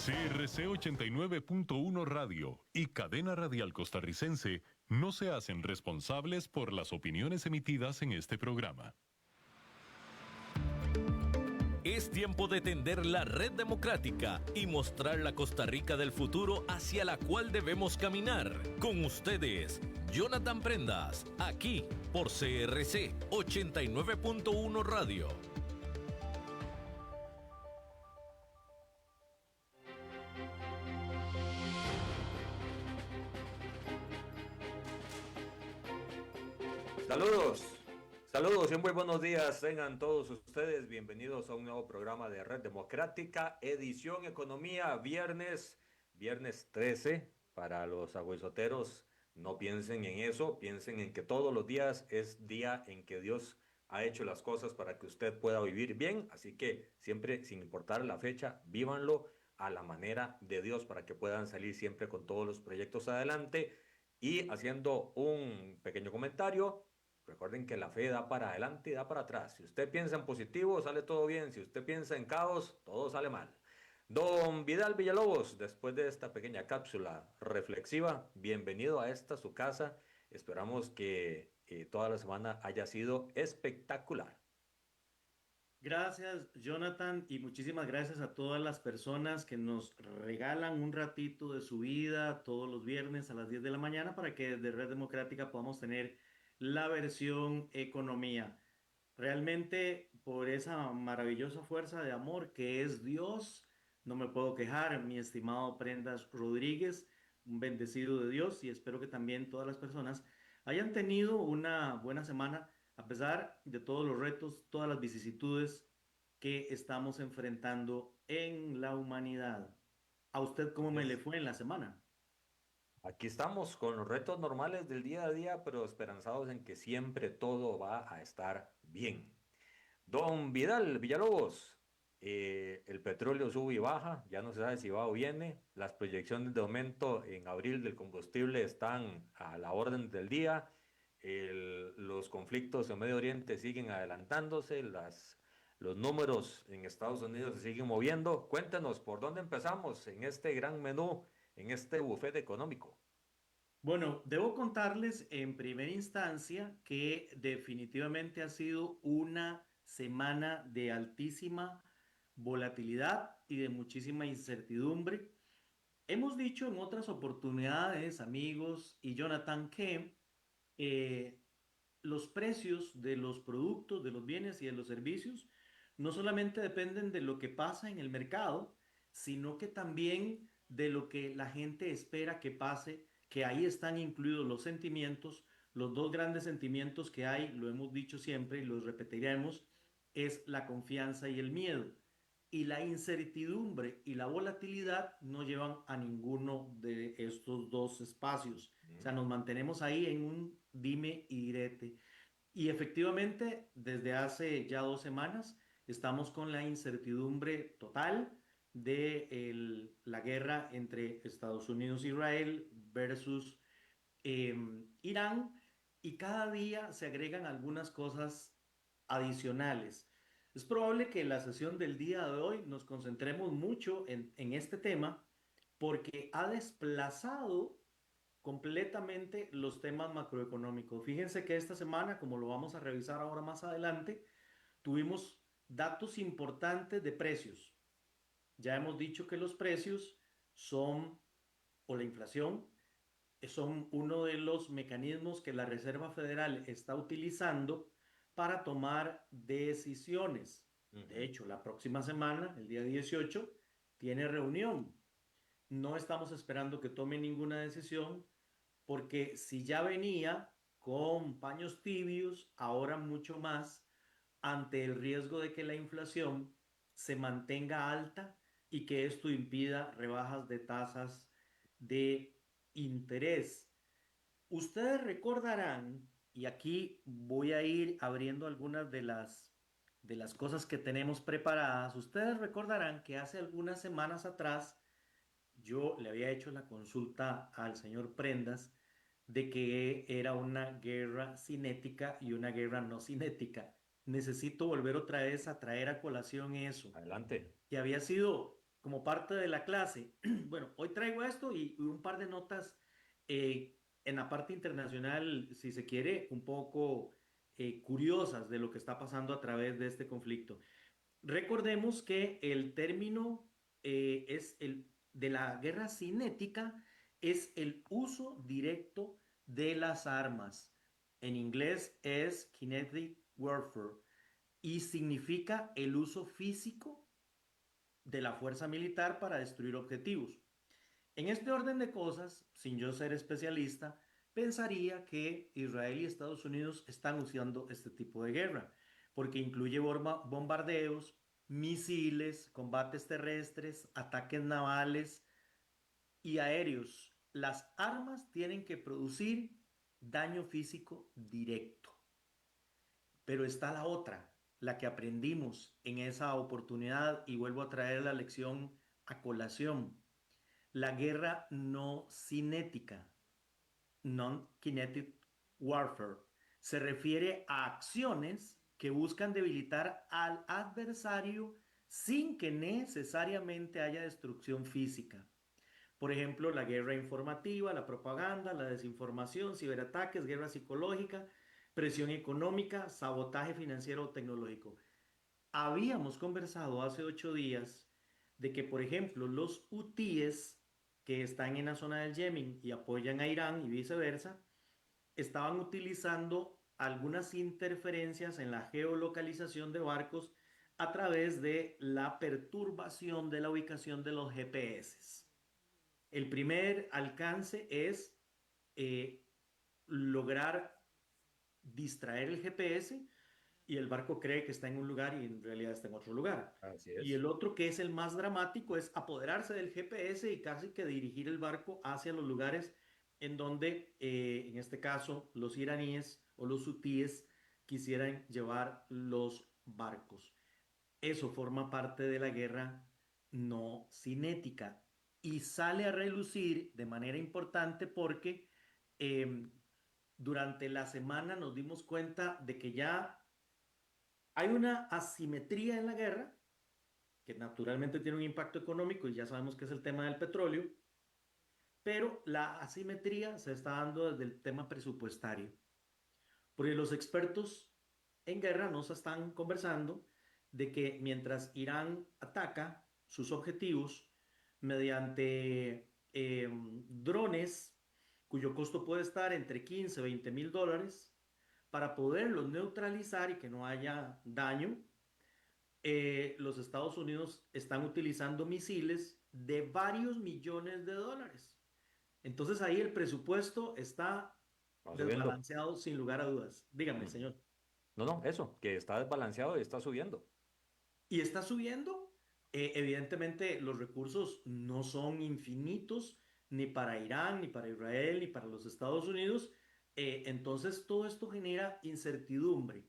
CRC 89.1 Radio y Cadena Radial Costarricense no se hacen responsables por las opiniones emitidas en este programa. Es tiempo de tender la red democrática y mostrar la Costa Rica del futuro hacia la cual debemos caminar. Con ustedes, Jonathan Prendas, aquí por CRC 89.1 Radio. Saludos y muy buenos días tengan todos ustedes. Bienvenidos a un nuevo programa de Red Democrática, edición Economía, viernes 13. Para los aguizoteros, no piensen en eso, piensen en que todos los días es día en que Dios ha hecho las cosas para que usted pueda vivir bien. Así que siempre, sin importar la fecha, vívanlo a la manera de Dios para que puedan salir siempre con todos los proyectos adelante. Y haciendo un pequeño comentario, recuerden que la fe da para adelante y da para atrás. Si usted piensa en positivo, sale todo bien. Si usted piensa en caos, todo sale mal. Don Vidal Villalobos, después de esta pequeña cápsula reflexiva, bienvenido a esta su casa. Esperamos que toda la semana haya sido espectacular. Gracias, Jonathan, y muchísimas gracias a todas las personas que nos regalan un ratito de su vida todos los viernes a las 10 de la mañana para que desde Red Democrática podamos tener la versión economía. Realmente, por esa maravillosa fuerza de amor que es Dios, no me puedo quejar, mi estimado Prendas Rodríguez, un bendecido de Dios, y espero que también todas las personas hayan tenido una buena semana a pesar de todos los retos, todas las vicisitudes que estamos enfrentando en la humanidad. ¿A usted cómo me le Es- fue en la semana? Aquí estamos con los retos normales del día a día, pero esperanzados en que siempre todo va a estar bien. Don Vidal Villalobos, el petróleo sube y baja, ya no se sabe si va o viene. Las proyecciones de aumento en abril del combustible están a la orden del día. Los conflictos en Medio Oriente siguen adelantándose, los números en Estados Unidos se siguen moviendo. Cuéntenos, ¿por dónde empezamos en este gran menú, en este buffet económico? Bueno, debo contarles en primera instancia que definitivamente ha sido una semana de altísima volatilidad y de muchísima incertidumbre. Hemos dicho en otras oportunidades, amigos y Jonathan, que eh, los precios de los productos, de los bienes y de los servicios no solamente dependen de lo que pasa en el mercado, sino que también de lo que la gente espera que pase, que ahí están incluidos los sentimientos, los dos grandes sentimientos que hay, lo hemos dicho siempre y los repetiremos, es la confianza y el miedo. Y la incertidumbre y la volatilidad no llevan a ninguno de estos dos espacios. O sea, nos mantenemos ahí en un dime y direte. Y efectivamente, desde hace ya 2 semanas estamos con la incertidumbre total de la guerra entre Estados Unidos e Israel versus Irán, y cada día se agregan algunas cosas adicionales. Es probable que en la sesión del día de hoy nos concentremos mucho en este tema porque ha desplazado completamente los temas macroeconómicos. Fíjense que esta semana, como lo vamos a revisar ahora más adelante, tuvimos datos importantes de precios. Ya hemos dicho que los precios son, o la inflación, son uno de los mecanismos que la Reserva Federal está utilizando para tomar decisiones. De Ujú. hecho, la próxima semana, el día 18, tiene reunión. No estamos esperando que tome ninguna decisión, porque si ya venía con paños tibios, ahora mucho más ante el riesgo de que la inflación se mantenga alta y que esto impida rebajas de tasas de interés. Ustedes recordarán, y aquí voy a ir abriendo algunas de las cosas que tenemos preparadas. Ustedes recordarán que hace algunas semanas atrás yo le había hecho la consulta al señor Prendas de que era una guerra cinética y una guerra no cinética. Necesito volver otra vez a traer a colación eso, Adelante. que había sido, como parte de la clase. Bueno, hoy traigo esto y un par de notas en la parte internacional, si se quiere, un poco curiosas de lo que está pasando a través de este conflicto. Recordemos que el término es el de la guerra cinética, es el uso directo de las armas. En inglés es kinetic warfare y significa el uso físico de la fuerza militar para destruir objetivos. En este orden de cosas, sin yo ser especialista, pensaría que Israel y Estados Unidos están usando este tipo de guerra, porque incluye bombardeos, misiles, combates terrestres, ataques navales y aéreos. Las armas tienen que producir daño físico directo. Pero está la otra, la que aprendimos en esa oportunidad, y vuelvo a traer la lección a colación. La guerra no cinética, non-kinetic warfare, se refiere a acciones que buscan debilitar al adversario sin que necesariamente haya destrucción física. Por ejemplo, la guerra informativa, la propaganda, la desinformación, ciberataques, guerra psicológica, presión económica, sabotaje financiero o tecnológico. Habíamos conversado hace 8 días de que, por ejemplo, los hutíes que están en la zona del Yemen y apoyan a Irán y viceversa, estaban utilizando algunas interferencias en la geolocalización de barcos a través de la perturbación de la ubicación de los GPS. El primer alcance es eh, lograr distraer el GPS y el barco cree que está en un lugar y en realidad está en otro lugar. Así Y es. el otro, que es el más dramático, es apoderarse del GPS y casi que dirigir el barco hacia los lugares en donde, en este caso, los iraníes o los hutíes quisieran llevar los barcos. Eso forma parte de la guerra no cinética y sale a relucir de manera importante porque eh, durante la semana nos dimos cuenta de que ya hay una asimetría en la guerra, que naturalmente tiene un impacto económico y ya sabemos que es el tema del petróleo, pero la asimetría se está dando desde el tema presupuestario, porque los expertos en guerra nos están conversando de que mientras Irán ataca sus objetivos mediante drones cuyo costo puede estar entre 15 y 20 mil dólares, para poderlos neutralizar y que no haya daño, los Estados Unidos están utilizando misiles de varios millones de dólares. Entonces ahí el presupuesto está Va subiendo. desbalanceado sin lugar a dudas. Dígame, Ujú. señor. No, no, eso, que está desbalanceado y está subiendo. Y está subiendo. Evidentemente los recursos no son infinitos ni para Irán, ni para Israel, ni para los Estados Unidos. Entonces todo esto genera incertidumbre.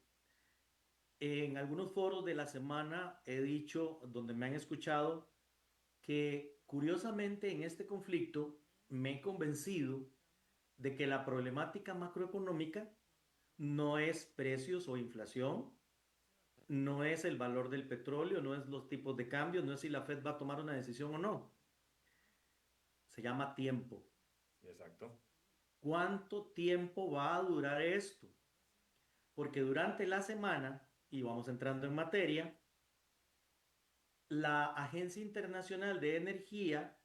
En algunos foros de la semana he dicho, donde me han escuchado, que curiosamente en este conflicto me he convencido de que la problemática macroeconómica no es precios o inflación, no es el valor del petróleo, no es los tipos de cambio, no es si la Fed va a tomar una decisión o no. Se llama tiempo. Exacto. ¿Cuánto tiempo va a durar esto? Porque durante la semana, y vamos entrando en materia, la Agencia Internacional de Energía,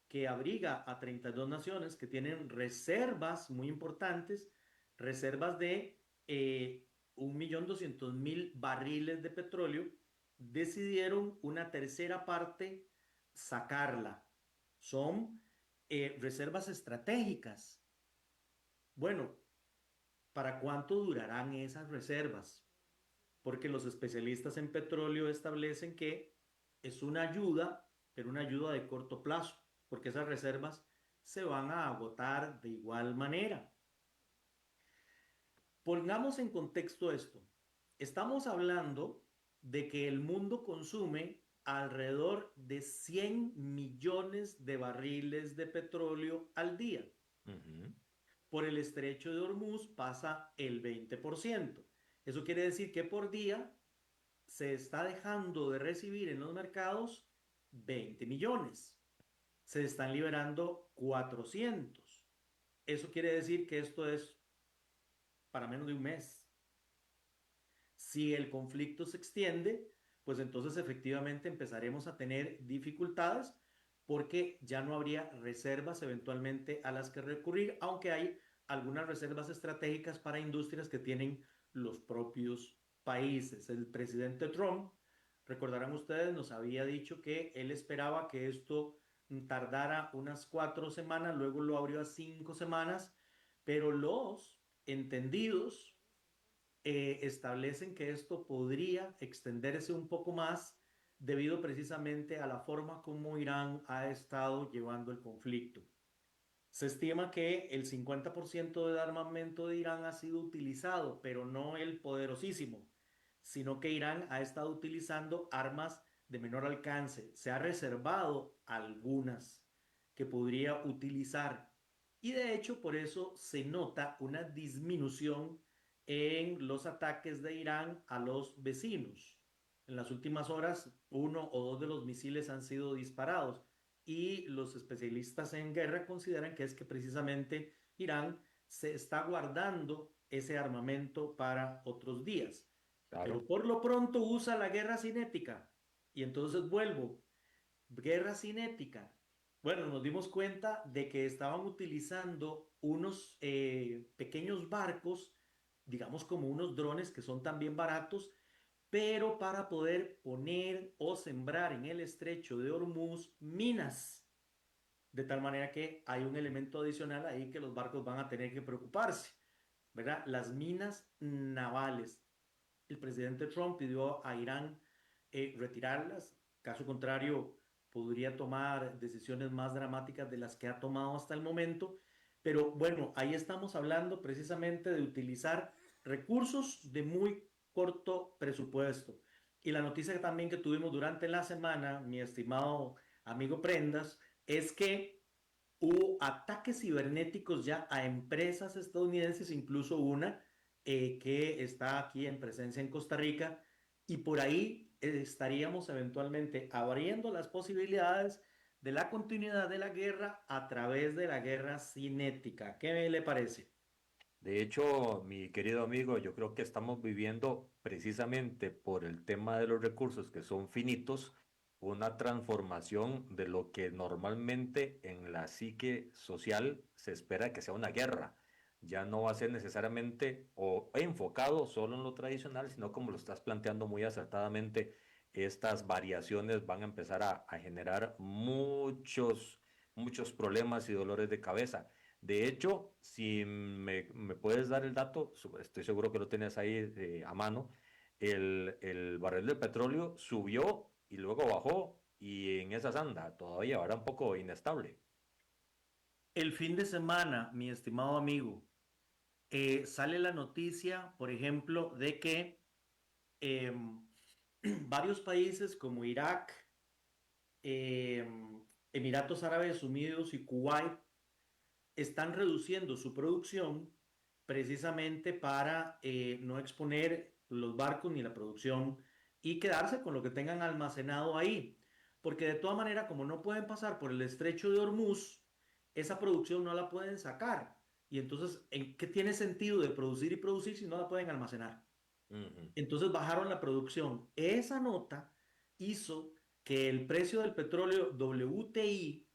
que abriga a 32 naciones que tienen reservas muy importantes, reservas de 1.200.000 barriles de petróleo, decidieron una tercera parte sacarla. Son reservas estratégicas. Bueno, ¿para cuánto durarán esas reservas? Porque los especialistas en petróleo establecen que es una ayuda, pero una ayuda de corto plazo, porque esas reservas se van a agotar de igual manera. Pongamos en contexto esto. Estamos hablando de que el mundo consume alrededor de 100 millones de barriles de petróleo al día. Ujú. Por el estrecho de Hormuz pasa el 20%. Eso quiere decir que por día se está dejando de recibir en los mercados 20 millones. Se están liberando 400. Eso quiere decir que esto es para menos de un mes. Si el conflicto se extiende, pues entonces efectivamente empezaremos a tener dificultades porque ya no habría reservas eventualmente a las que recurrir, aunque hay algunas reservas estratégicas para industrias que tienen los propios países. El presidente Trump, recordarán ustedes, nos había dicho que él esperaba que esto tardara unas 4 semanas, luego lo abrió a 5 semanas, pero los entendidos establecen que esto podría extenderse un poco más debido precisamente a la forma como Irán ha estado llevando el conflicto. Se estima que el 50% del armamento de Irán ha sido utilizado, pero no el poderosísimo, sino que Irán ha estado utilizando armas de menor alcance. Se ha reservado algunas que podría utilizar. Y de hecho, por eso se nota una disminución en los ataques de Irán a los vecinos. En las últimas horas, uno o dos de los misiles han sido disparados y los especialistas en guerra consideran que es que precisamente Irán se está guardando ese armamento para otros días. Pero Claro. por lo pronto usa la guerra cinética. Y entonces vuelvo, guerra cinética. Bueno, nos dimos cuenta de que estaban utilizando unos pequeños barcos, digamos como unos drones que son también baratos, pero para poder poner o sembrar en el estrecho de Hormuz minas, de tal manera que hay un elemento adicional ahí que los barcos van a tener que preocuparse, ¿verdad? Las minas navales. El presidente Trump pidió a Irán retirarlas, caso contrario podría tomar decisiones más dramáticas de las que ha tomado hasta el momento, pero bueno, ahí estamos hablando precisamente de utilizar recursos de muy corto presupuesto. Y la noticia también que tuvimos durante la semana, mi estimado amigo Prendas, es que hubo ataques cibernéticos ya a empresas estadounidenses, incluso una que está aquí en presencia en Costa Rica, y por ahí estaríamos eventualmente abriendo las posibilidades de la continuidad de la guerra a través de la guerra cinética. ¿Qué le parece? De hecho, mi querido amigo, yo creo que estamos viviendo precisamente por el tema de los recursos que son finitos, una transformación de lo que normalmente en la psique social se espera que sea una guerra. Ya no va a ser necesariamente o enfocado solo en lo tradicional, sino como lo estás planteando muy acertadamente, estas variaciones van a empezar a generar muchos problemas y dolores de cabeza. De hecho, si me puedes dar el dato, estoy seguro que lo tienes ahí a mano, el barril de petróleo subió y luego bajó y en esa anda todavía ahora un poco inestable. El fin de semana, mi estimado amigo, sale la noticia, por ejemplo, de que em, varios países como Irak, Emiratos Árabes Unidos y Kuwait están reduciendo su producción precisamente para no exponer los barcos ni la producción y quedarse con lo que tengan almacenado ahí. Porque de todas maneras, como no pueden pasar por el estrecho de Hormuz, esa producción no la pueden sacar. Y entonces, ¿en qué tiene sentido de producir y producir si no la pueden almacenar? Ujú. Entonces bajaron la producción. Esa nota hizo que el precio del petróleo WTI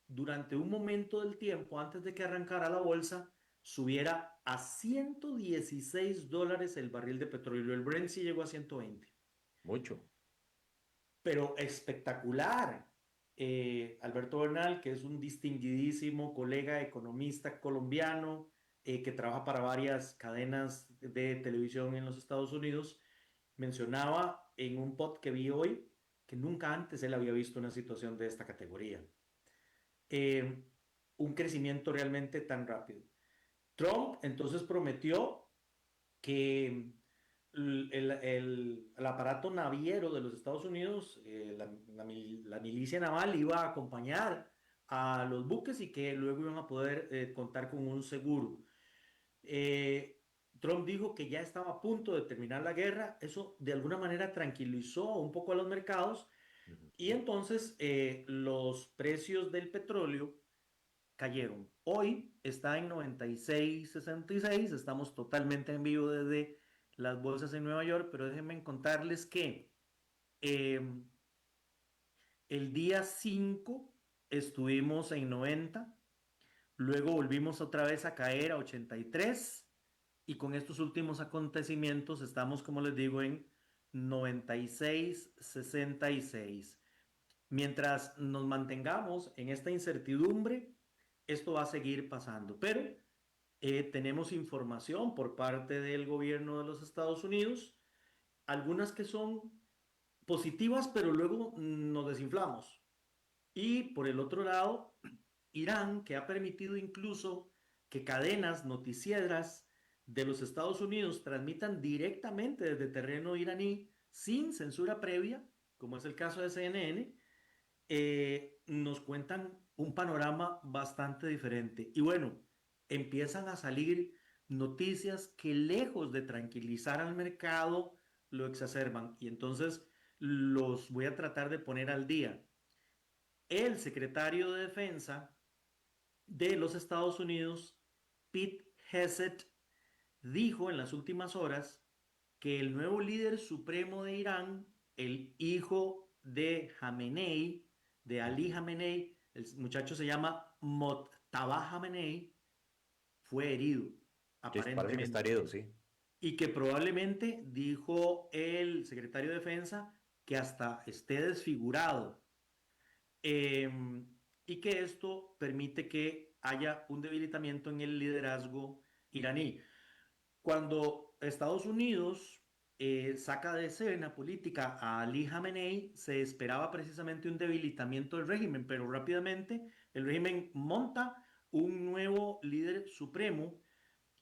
durante un momento del tiempo, antes de que arrancara la bolsa, subiera a $116 el barril de petróleo. El Brent sí llegó a 120. Mucho. Pero espectacular. Alberto Bernal, que es un distinguidísimo colega economista colombiano, que trabaja para varias cadenas de televisión en los Estados Unidos, mencionaba en un pod que vi hoy que nunca antes él había visto una situación de esta categoría. Eh, un crecimiento realmente tan rápido. Trump entonces prometió que el aparato naviero de los Estados Unidos, la milicia naval, iba a acompañar a los buques y que luego iban a poder contar con un seguro. Eh, Trump dijo que ya estaba a punto de terminar la guerra. Eso de alguna manera tranquilizó un poco a los mercados, Y entonces los precios del petróleo cayeron. Hoy está en 96.66. Estamos totalmente en vivo desde las bolsas en Nueva York, pero déjenme contarles que eh, el día 5 estuvimos en 90, luego volvimos otra vez a caer a 83 y con estos últimos acontecimientos estamos, como les digo, en 96.66. Mientras nos mantengamos en esta incertidumbre, esto va a seguir pasando. Pero tenemos información por parte del gobierno de los Estados Unidos, algunas que son positivas, pero luego nos desinflamos. Y por el otro lado, Irán, que ha permitido incluso que cadenas noticieras de los Estados Unidos transmitan directamente desde terreno iraní sin censura previa, como es el caso de CNN, nos cuentan un panorama bastante diferente. Y bueno, empiezan a salir noticias que lejos de tranquilizar al mercado, lo exacerban. Y entonces los voy a tratar de poner al día. El secretario de Defensa de los Estados Unidos, Pete Hegseth, dijo en las últimas horas que el nuevo líder supremo de Irán, el hijo de Jamenei, de Ali Jamenei, el muchacho se llama Mojtaba Jamenei, fue herido, Sí, parece que está aparentemente. herido, sí. Y que probablemente, dijo el secretario de Defensa, que hasta esté desfigurado. Eh, y que esto permite que haya un debilitamiento en el liderazgo iraní. Cuando Estados Unidos saca de escena política a Ali Khamenei, se esperaba precisamente un debilitamiento del régimen, pero rápidamente el régimen monta un nuevo líder supremo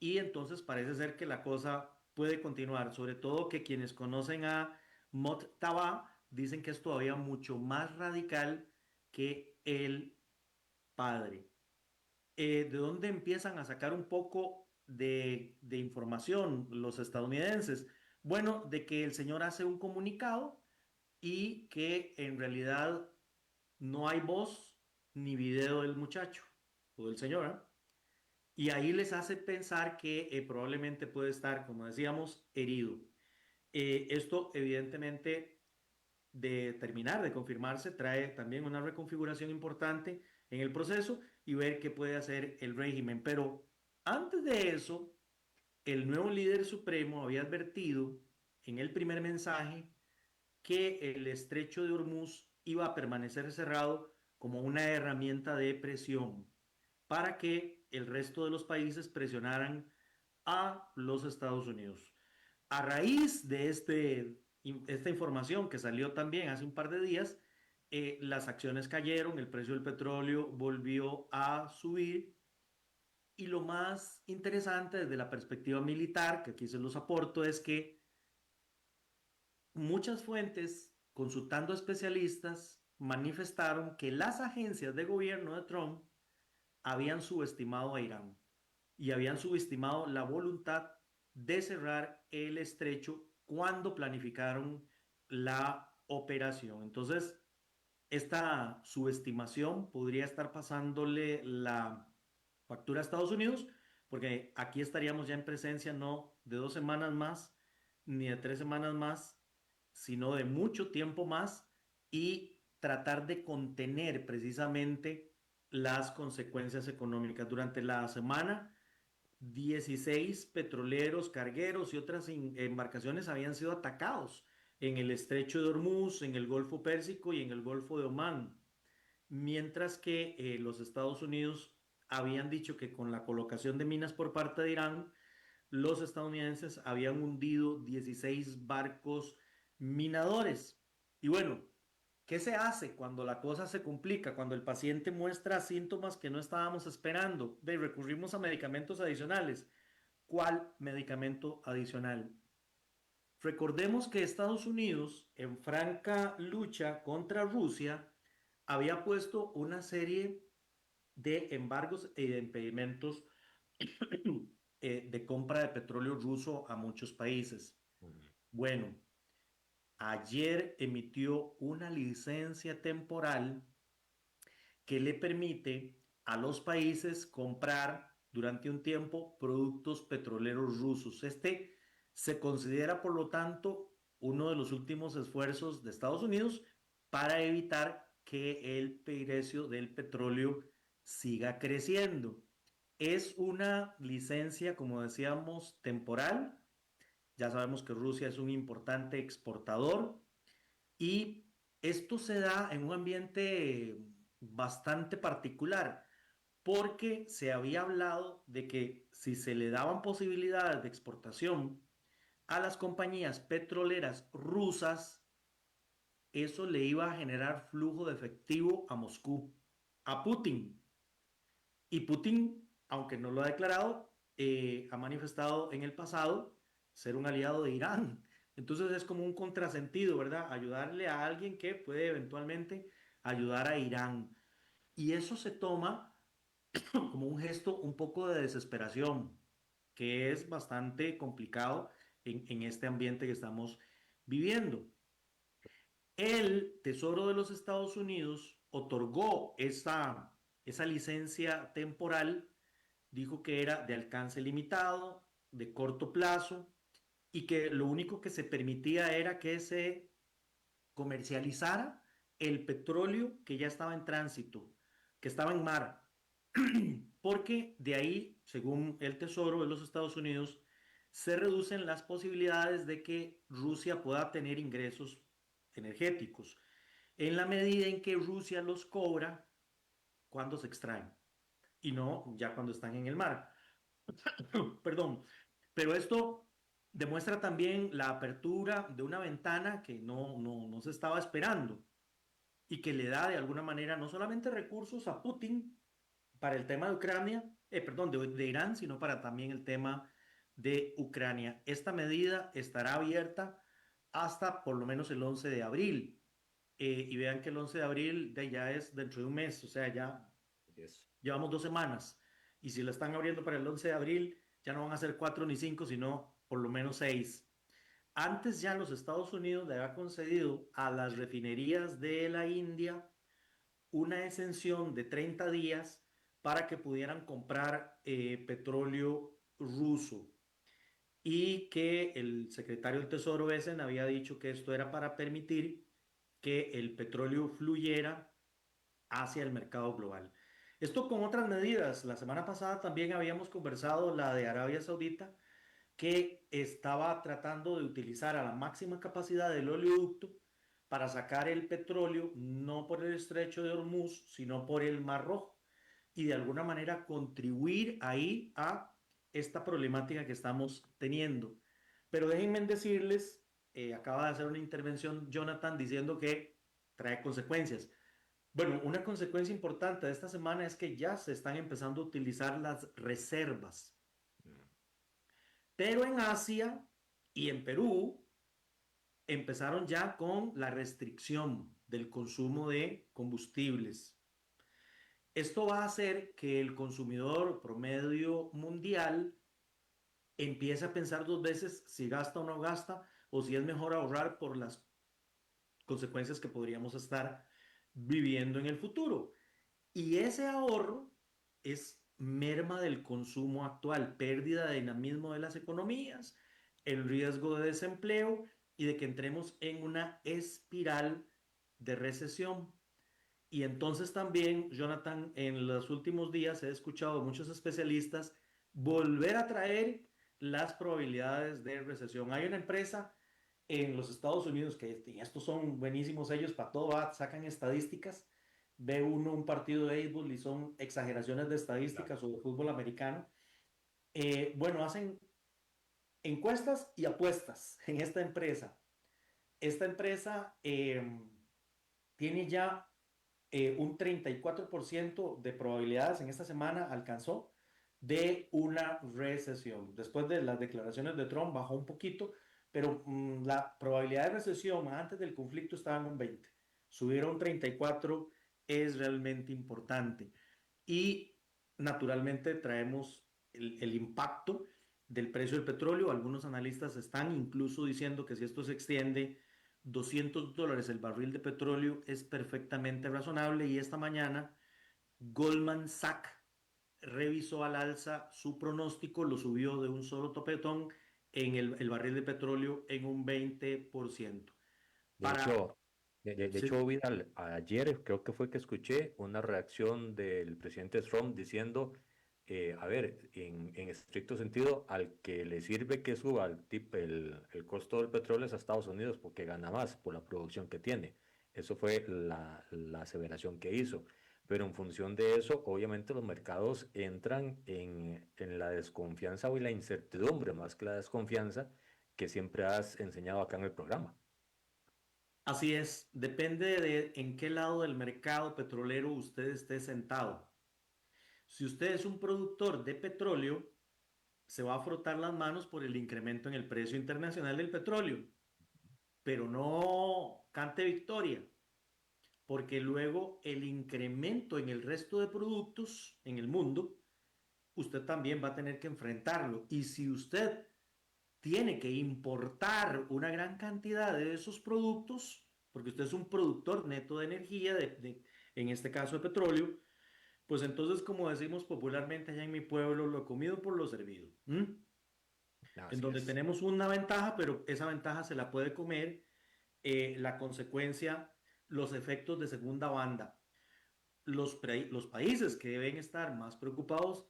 y entonces parece ser que la cosa puede continuar, sobre todo que quienes conocen a Mojtaba dicen que es todavía mucho más radical que el padre. ¿De dónde empiezan a sacar un poco de información los estadounidenses? Bueno, de que el señor hace un comunicado y que en realidad no hay voz ni video del muchacho o del señor, ¿eh? Y ahí les hace pensar que probablemente puede estar, como decíamos, herido. Esto evidentemente de terminar, de confirmarse, trae también una reconfiguración importante en el proceso y ver qué puede hacer el régimen. Pero antes de eso, el nuevo líder supremo había advertido en el primer mensaje que el estrecho de Hormuz iba a permanecer cerrado como una herramienta de presión para que el resto de los países presionaran a los Estados Unidos. A raíz de esta información que salió también hace un par de días, las acciones cayeron, el precio del petróleo volvió a subir y lo más interesante desde la perspectiva militar, que aquí se los aporto, es que muchas fuentes consultando especialistas manifestaron que las agencias de gobierno de Trump habían subestimado a Irán y habían subestimado la voluntad de cerrar el estrecho cuando planificaron la operación. Entonces, esta subestimación podría estar pasándole la factura a Estados Unidos, porque aquí estaríamos ya en presencia no de 2 semanas más, ni de 3 semanas más, sino de mucho tiempo más y tratar de contener precisamente las consecuencias económicas. Durante la semana, 16 petroleros, cargueros y otras embarcaciones habían sido atacados en el estrecho de Hormuz, en el Golfo Pérsico y en el Golfo de Omán, mientras que los Estados Unidos habían dicho que con la colocación de minas por parte de Irán, los estadounidenses habían hundido 16 barcos minadores. Y bueno, ¿qué se hace cuando la cosa se complica? Cuando el paciente muestra síntomas que no estábamos esperando. Recurrimos a medicamentos adicionales. ¿Cuál medicamento adicional? Recordemos que Estados Unidos, en franca lucha contra Rusia, había puesto una serie de embargos y de impedimentos de compra de petróleo ruso a muchos países. Bueno, ayer emitió una licencia temporal que le permite a los países comprar durante un tiempo productos petroleros rusos. Este se considera, por lo tanto, uno de los últimos esfuerzos de Estados Unidos para evitar que el precio del petróleo siga creciendo. Es una licencia, como decíamos, temporal. Ya sabemos que Rusia es un importante exportador y esto se da en un ambiente bastante particular, porque se había hablado de que si se le daban posibilidades de exportación a las compañías petroleras rusas, eso le iba a generar flujo de efectivo a Moscú, a Putin. Y Putin, aunque no lo ha declarado, ha manifestado en el pasado ser un aliado de Irán. Entonces es como un contrasentido, ¿verdad? Ayudarle a alguien que puede eventualmente ayudar a Irán. Y eso se toma como un gesto un poco de desesperación, que es bastante complicado en este ambiente que estamos viviendo. El Tesoro de los Estados Unidos otorgó esa licencia temporal, dijo que era de alcance limitado, de corto plazo, y que lo único que se permitía era que se comercializara el petróleo que ya estaba en tránsito, que estaba en mar, porque de ahí, según el Tesoro de los Estados Unidos, se reducen las posibilidades de que Rusia pueda tener ingresos energéticos, en la medida en que Rusia los cobra cuando se extraen y no ya cuando están en el mar. Perdón, pero esto demuestra también la apertura de una ventana que no se estaba esperando y que le da de alguna manera no solamente recursos a Putin para el tema de Ucrania, perdón, de Irán, sino para también el tema de Ucrania. Esta medida estará abierta hasta por lo menos el 11 de abril. Y vean que el 11 de abril ya es dentro de un mes, o sea, ya Yes. llevamos 2 semanas. Y si la están abriendo para el 11 de abril, ya no van a ser 4 ni 5, sino por lo menos 6. Antes ya los Estados Unidos le había concedido a las refinerías de la India una exención de 30 días para que pudieran comprar petróleo ruso y que el secretario del Tesoro Besen había dicho que esto era para permitir que el petróleo fluyera hacia el mercado global. Esto con otras medidas. La semana pasada también habíamos conversado la de Arabia Saudita, que estaba tratando de utilizar a la máxima capacidad del oleoducto para sacar el petróleo no por el estrecho de Hormuz, sino por el Mar Rojo y de alguna manera contribuir ahí a esta problemática que estamos teniendo. Pero déjenme decirles, acaba de hacer una intervención Jonathan diciendo que trae consecuencias. Bueno, una consecuencia importante de esta semana es que ya se están empezando a utilizar las reservas. Pero en Asia y en Perú empezaron ya con la restricción del consumo de combustibles. Esto va a hacer que el consumidor promedio mundial empiece a pensar 2 veces si gasta o no gasta, o si es mejor ahorrar por las consecuencias que podríamos estar viviendo en el futuro. Y ese ahorro es merma del consumo actual, pérdida de dinamismo de las economías, el riesgo de desempleo y de que entremos en una espiral de recesión. Y entonces también, Jonathan, en los últimos días he escuchado a muchos especialistas volver a traer las probabilidades de recesión. Hay una empresa en los Estados Unidos que estos son buenísimos ellos para todo, sacan estadísticas. Ve uno un partido de béisbol y son exageraciones de estadísticas o de fútbol americano. Bueno, hacen encuestas y apuestas en esta empresa. Esta empresa tiene ya un 34% de probabilidades en esta semana alcanzó de una recesión. Después de las declaraciones de Trump bajó un poquito, pero la probabilidad de recesión antes del conflicto estaba en un 20. Subir a un 34 es realmente importante. Y naturalmente traemos el impacto del precio del petróleo. Algunos analistas están incluso diciendo que si esto se extiende $200 el barril de petróleo es perfectamente razonable y esta mañana Goldman Sachs revisó al alza su pronóstico, lo subió de un solo topetón en el barril de petróleo en un 20%. De Para, hecho, de sí, hecho, Vidal, ayer creo que fue que escuché una reacción del presidente Trump diciendo, a ver, en estricto sentido, al que le sirve que suba el costo del petróleo es a Estados Unidos porque gana más por la producción que tiene. Eso fue la aseveración que hizo. Pero en función de eso, obviamente los mercados entran en la desconfianza o en la incertidumbre, más que la desconfianza que siempre has enseñado acá en el programa. así es, depende de en qué lado del mercado petrolero usted esté sentado. Si usted es un productor de petróleo, se va a frotar las manos por el incremento en el precio internacional del petróleo, pero no cante victoria, porque luego el incremento en el resto de productos en el mundo, usted también va a tener que enfrentarlo. Y si usted tiene que importar una gran cantidad de esos productos, porque usted es un productor neto de energía, en este caso de petróleo, pues entonces, como decimos popularmente allá en mi pueblo, lo comido por lo servido. ¿M? En Así donde es. tenemos una ventaja, pero esa ventaja se la puede comer la consecuencia, los efectos de segunda banda. Los países que deben estar más preocupados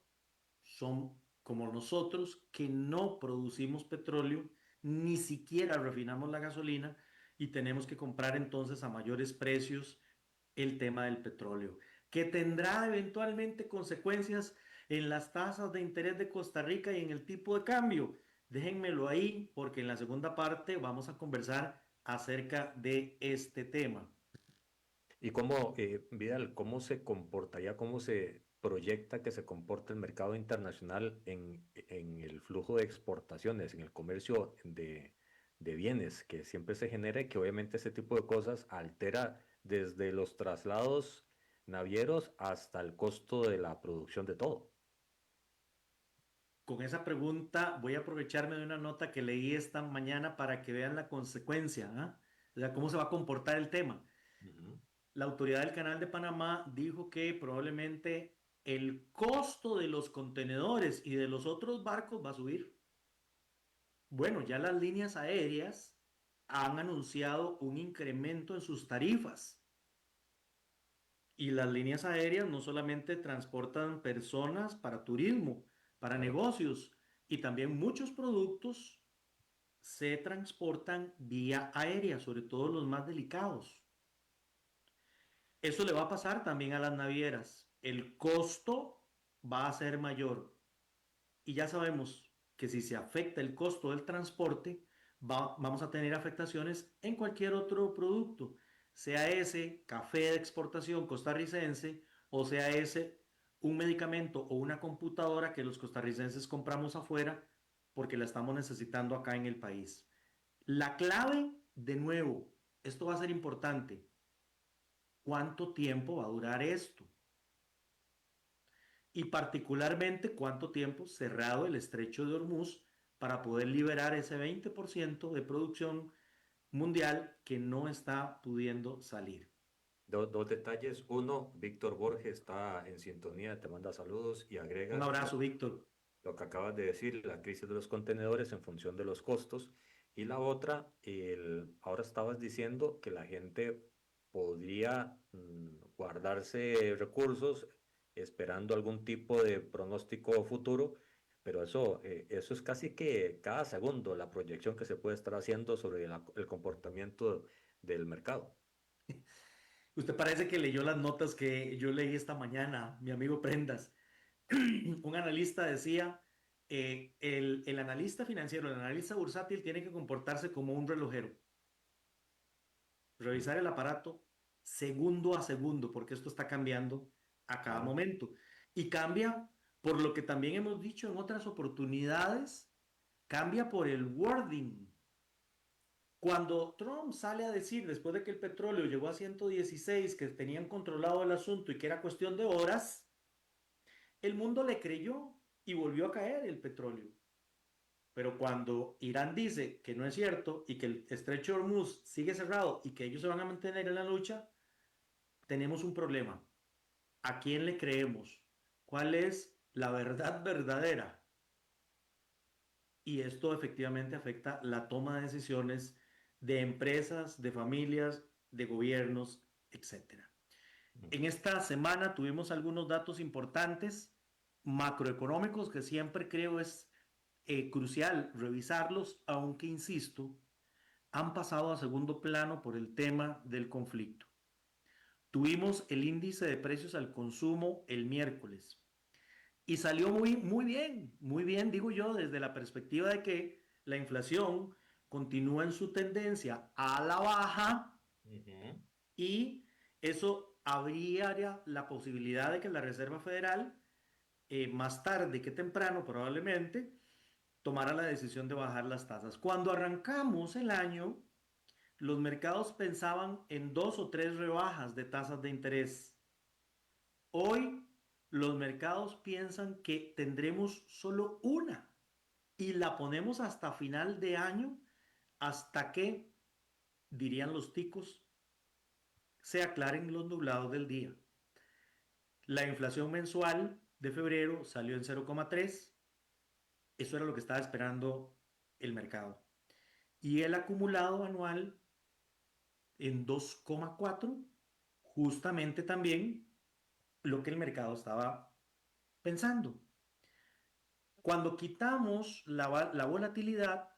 son como nosotros, que no producimos petróleo, ni siquiera refinamos la gasolina y tenemos que comprar entonces a mayores precios el tema del petróleo, que tendrá eventualmente consecuencias en las tasas de interés de Costa Rica y en el tipo de cambio. Déjenmelo ahí porque en la segunda parte vamos a conversar acerca de este tema. ¿Y cómo, Vidal, cómo se comportaría, cómo se proyecta que se comporta el mercado internacional en el flujo de exportaciones, en el comercio de bienes que siempre se genera y que obviamente ese tipo de cosas altera desde los traslados navieros hasta el costo de la producción de todo? Con esa pregunta voy a aprovecharme de una nota que leí esta mañana para que vean la consecuencia, ¿ah? O sea, cómo se va a comportar el tema. Ujú. La autoridad del Canal de Panamá dijo que probablemente el costo de los contenedores y de los otros barcos va a subir. Bueno, ya las líneas aéreas han anunciado un incremento en sus tarifas y las líneas aéreas no solamente transportan personas para turismo, para Claro. negocios y también muchos productos se transportan vía aérea, sobre todo los más delicados. Eso le va a pasar también a las navieras. El costo va a ser mayor. Y ya sabemos que si se afecta el costo del transporte, vamos a tener afectaciones en cualquier otro producto, sea ese café de exportación costarricense o sea ese un medicamento o una computadora que los costarricenses compramos afuera porque la estamos necesitando acá en el país. La clave, de nuevo, esto va a ser importante. ¿Cuánto tiempo va a durar esto? Y particularmente cuánto tiempo cerrado el estrecho de Hormuz para poder liberar ese 20% de producción mundial que no está pudiendo salir. Dos detalles. Uno, Víctor Borges está en sintonía, te manda saludos y Un agrega abrazo, Víctor. lo que acabas de decir, la crisis de los contenedores en función de los costos. Y la otra, ahora estabas diciendo que la gente podría guardarse recursos esperando algún tipo de pronóstico futuro, pero eso es casi que cada segundo la proyección que se puede estar haciendo sobre el comportamiento del mercado. Usted parece que leyó las notas que yo leí esta mañana, mi amigo Prendas. Un analista decía, el analista financiero, el analista bursátil tiene que comportarse como un relojero, Mm, revisar el aparato segundo a segundo, porque esto está cambiando a cada claro. momento. Y cambia por lo que también hemos dicho en otras oportunidades, cambia por el wording. Cuando Trump sale a decir, después de que el petróleo llegó a 116, que tenían controlado el asunto y que era cuestión de horas, el mundo le creyó y volvió a caer el petróleo. Pero cuando Irán dice que no es cierto y que el estrecho de Hormuz sigue cerrado y que ellos se van a mantener en la lucha, tenemos un problema. ¿A quién le creemos? ¿Cuál es la verdad verdadera? Y esto efectivamente afecta la toma de decisiones de empresas, de familias, de gobiernos, etcétera. En esta semana tuvimos algunos datos importantes macroeconómicos que siempre creo es crucial revisarlos, aunque insisto, han pasado a segundo plano por el tema del conflicto. Tuvimos el índice de precios al consumo el miércoles y salió muy bien, digo yo, desde la perspectiva de que la inflación continúa en su tendencia a la baja y eso habría la posibilidad de que la Reserva Federal, más tarde que temprano probablemente, tomara la decisión de bajar las tasas. Cuando arrancamos el año, los mercados pensaban en 2 o 3 rebajas de tasas de interés. Hoy los mercados piensan que tendremos solo una y la ponemos hasta final de año, hasta que, dirían los ticos, se aclaren los nublados del día. La inflación mensual de febrero salió en 0,3. Eso era lo que estaba esperando el mercado. Y el acumulado anual en 2,4, justamente también lo que el mercado estaba pensando. Cuando quitamos la volatilidad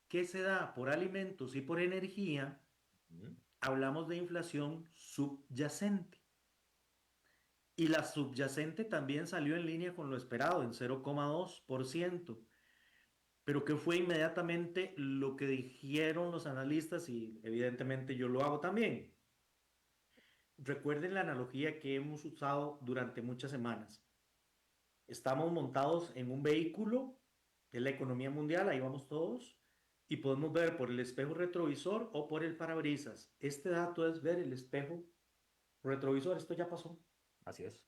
que se da por alimentos y por energía, hablamos de inflación subyacente. Y la subyacente también salió en línea con lo esperado, en 0,2%. Pero que fue inmediatamente lo que dijeron los analistas y evidentemente yo lo hago también. Recuerden la analogía que hemos usado durante muchas semanas. Estamos montados en un vehículo, es la economía mundial, ahí vamos todos, y podemos ver por el espejo retrovisor o por el parabrisas. Este dato es ver el espejo retrovisor, esto ya pasó. Así es.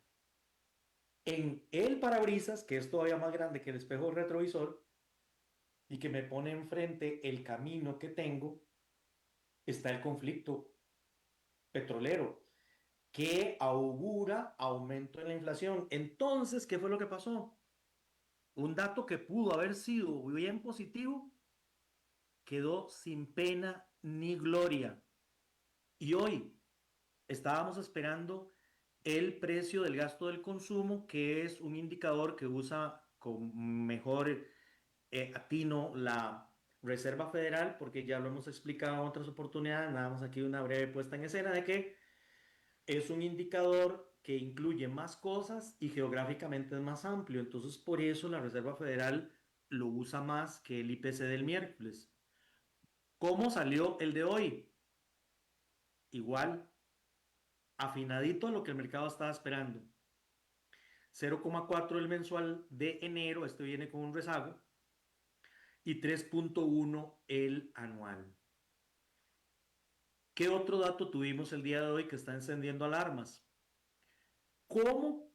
En el parabrisas, que es todavía más grande que el espejo retrovisor y que me pone enfrente el camino que tengo, está el conflicto petrolero que augura aumento en la inflación. Entonces, ¿qué fue lo que pasó? Un dato que pudo haber sido bien positivo quedó sin pena ni gloria. Y hoy estábamos esperando el precio del gasto del consumo, que es un indicador que usa con mejor atino la Reserva Federal, porque ya lo hemos explicado en otras oportunidades, nada más aquí una breve puesta en escena de que es un indicador que incluye más cosas y geográficamente es más amplio. Entonces, por eso la Reserva Federal lo usa más que el IPC del miércoles. ¿Cómo salió el de hoy? Igual, afinadito a lo que el mercado estaba esperando. 0,4 el mensual de enero, este viene con un rezago, y 3,1 el anual. ¿Qué otro dato tuvimos el día de hoy que está encendiendo alarmas? ¿Cómo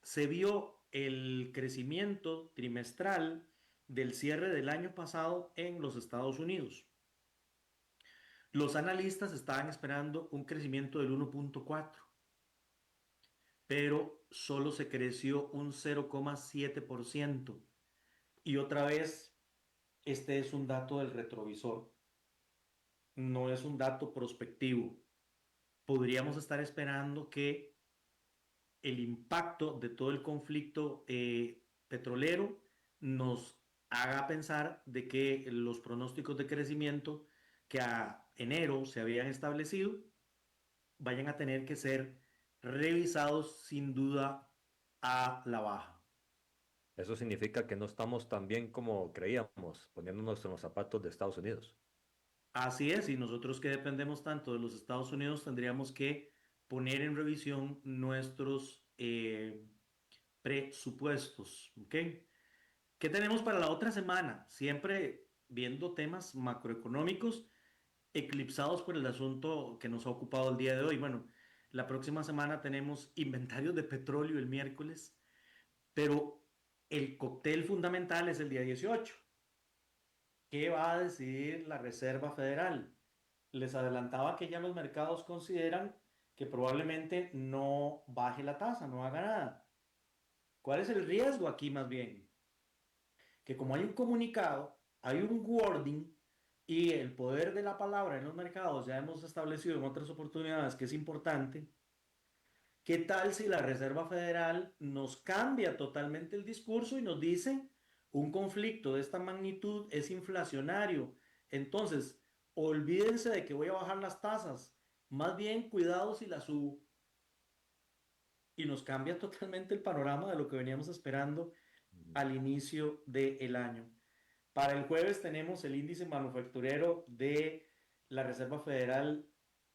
se vio el crecimiento trimestral del cierre del año pasado en los Estados Unidos? Los analistas estaban esperando un crecimiento del 1,4, pero solo se creció un 0,7%. Y otra vez, este es un dato del retrovisor, no es un dato prospectivo. Podríamos estar esperando que el impacto de todo el conflicto petrolero nos haga pensar de que los pronósticos de crecimiento que a enero se habían establecido vayan a tener que ser revisados sin duda a la baja. Eso significa que no estamos tan bien como creíamos, poniéndonos en los zapatos de Estados Unidos. Así es, y nosotros que dependemos tanto de los Estados Unidos tendríamos que poner en revisión nuestros presupuestos, ¿ok? ¿Qué tenemos para la otra semana? Siempre viendo temas macroeconómicos eclipsados por el asunto que nos ha ocupado el día de hoy. Bueno, la próxima semana tenemos inventarios de petróleo el miércoles, pero el cóctel fundamental es el día 18. ¿Qué va a decidir la Reserva Federal? Les adelantaba que ya los mercados consideran que probablemente no baje la tasa, no haga nada. ¿Cuál es el riesgo aquí más bien? Que como hay un comunicado, hay un wording y el poder de la palabra en los mercados, ya hemos establecido en otras oportunidades que es importante. ¿Qué tal si la Reserva Federal nos cambia totalmente el discurso y nos dice un conflicto de esta magnitud es inflacionario? Entonces, olvídense de que voy a bajar las tasas, más bien cuidado si las subo. Y nos cambia totalmente el panorama de lo que veníamos esperando al inicio del año. Para el jueves tenemos el índice manufacturero de la Reserva Federal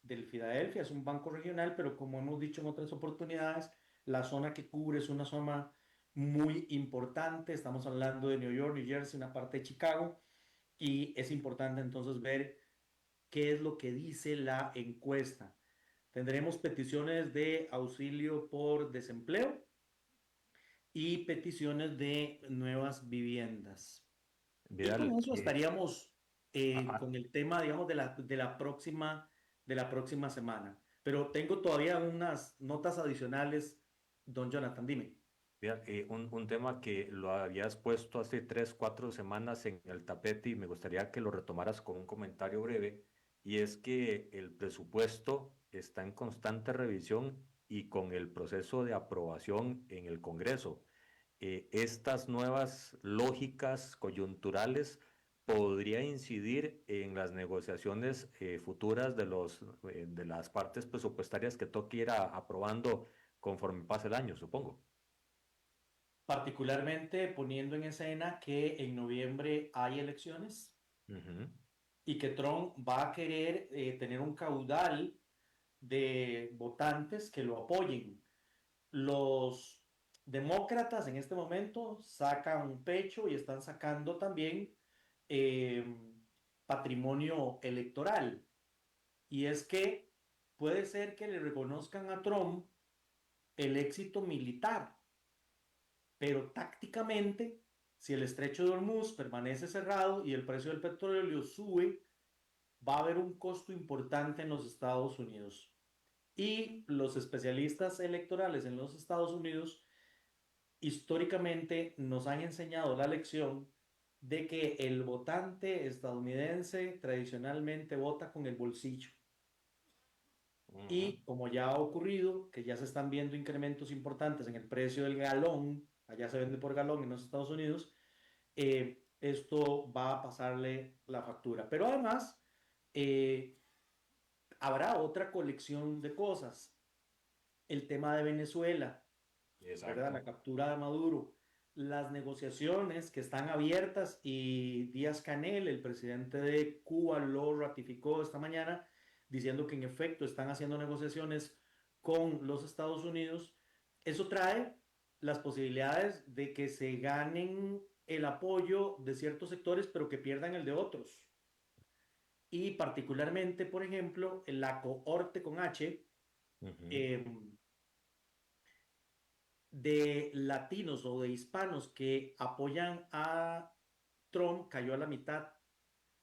del Filadelfia, es un banco regional, pero como hemos dicho en otras oportunidades, la zona que cubre es una zona muy importante. Estamos hablando de New York, New Jersey, una parte de Chicago, y es importante entonces ver qué es lo que dice la encuesta. Tendremos peticiones de auxilio por desempleo y peticiones de nuevas viviendas. Y con Vidal, eso estaríamos ajá. con el tema, digamos, de la próxima semana. Pero tengo todavía unas notas adicionales, don Jonathan, dime. Vidal, un tema que lo habías puesto hace 3, 4 semanas en el tapete y me gustaría que lo retomaras con un comentario breve, y es que el presupuesto está en constante revisión y con el proceso de aprobación en el Congreso. Estas nuevas lógicas coyunturales podría incidir en las negociaciones futuras de las partes presupuestarias que toque ir aprobando conforme pase el año, supongo. Particularmente poniendo en escena que en noviembre hay elecciones Ujú. y que Trump va a querer tener un caudal de votantes que lo apoyen. Los demócratas en este momento sacan pecho y están sacando también eh, patrimonio electoral. Y es que puede ser que le reconozcan a Trump el éxito militar, pero tácticamente, si el estrecho de Hormuz permanece cerrado y el precio del petróleo sube, va a haber un costo importante en los Estados Unidos. Y los especialistas electorales en los Estados Unidos históricamente nos han enseñado la lección de que el votante estadounidense tradicionalmente vota con el bolsillo. Ujú. Y como ya ha ocurrido, que ya se están viendo incrementos importantes en el precio del galón, allá se vende por galón en los Estados Unidos, esto va a pasarle la factura. Pero además, eh, habrá otra colección de cosas. El tema de Venezuela, ¿verdad? La Exacto. captura de Maduro, las negociaciones que están abiertas y Díaz-Canel, el presidente de Cuba, lo ratificó esta mañana diciendo que en efecto están haciendo negociaciones con los Estados Unidos. Eso trae las posibilidades de que se ganen el apoyo de ciertos sectores, pero que pierdan el de otros. Y particularmente, por ejemplo, en la cohorte con H, Ujú. eh, de latinos o de hispanos que apoyan a Trump cayó a la mitad,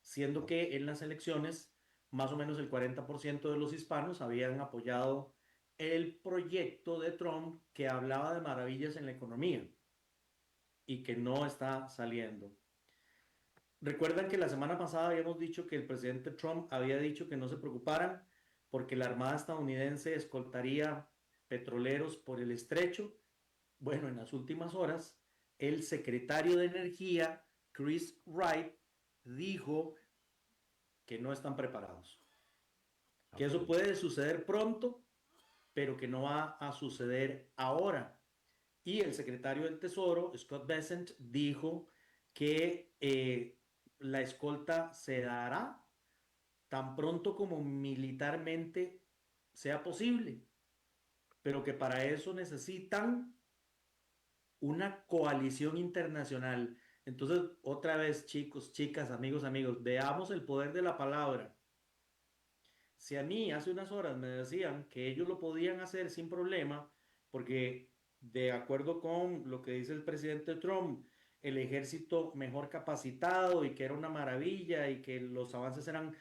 siendo que en las elecciones más o menos el 40% de los hispanos habían apoyado el proyecto de Trump que hablaba de maravillas en la economía y que no está saliendo. Recuerdan que la semana pasada habíamos dicho que el presidente Trump había dicho que no se preocuparan porque la Armada estadounidense escoltaría petroleros por el estrecho. Bueno, en las últimas horas, el secretario de Energía, Chris Wright, dijo que no están preparados, que Ok. eso puede suceder pronto, pero que no va a suceder ahora. Y el secretario del Tesoro, Scott Bessent, dijo que la escolta se dará tan pronto como militarmente sea posible, pero que para eso necesitan una coalición internacional. Entonces, otra vez, chicos, chicas, amigos, amigos, veamos el poder de la palabra. Si a mí hace unas horas me decían que ellos lo podían hacer sin problema, porque de acuerdo con lo que dice el presidente Trump, el ejército mejor capacitado y que era una maravilla y que los avances eran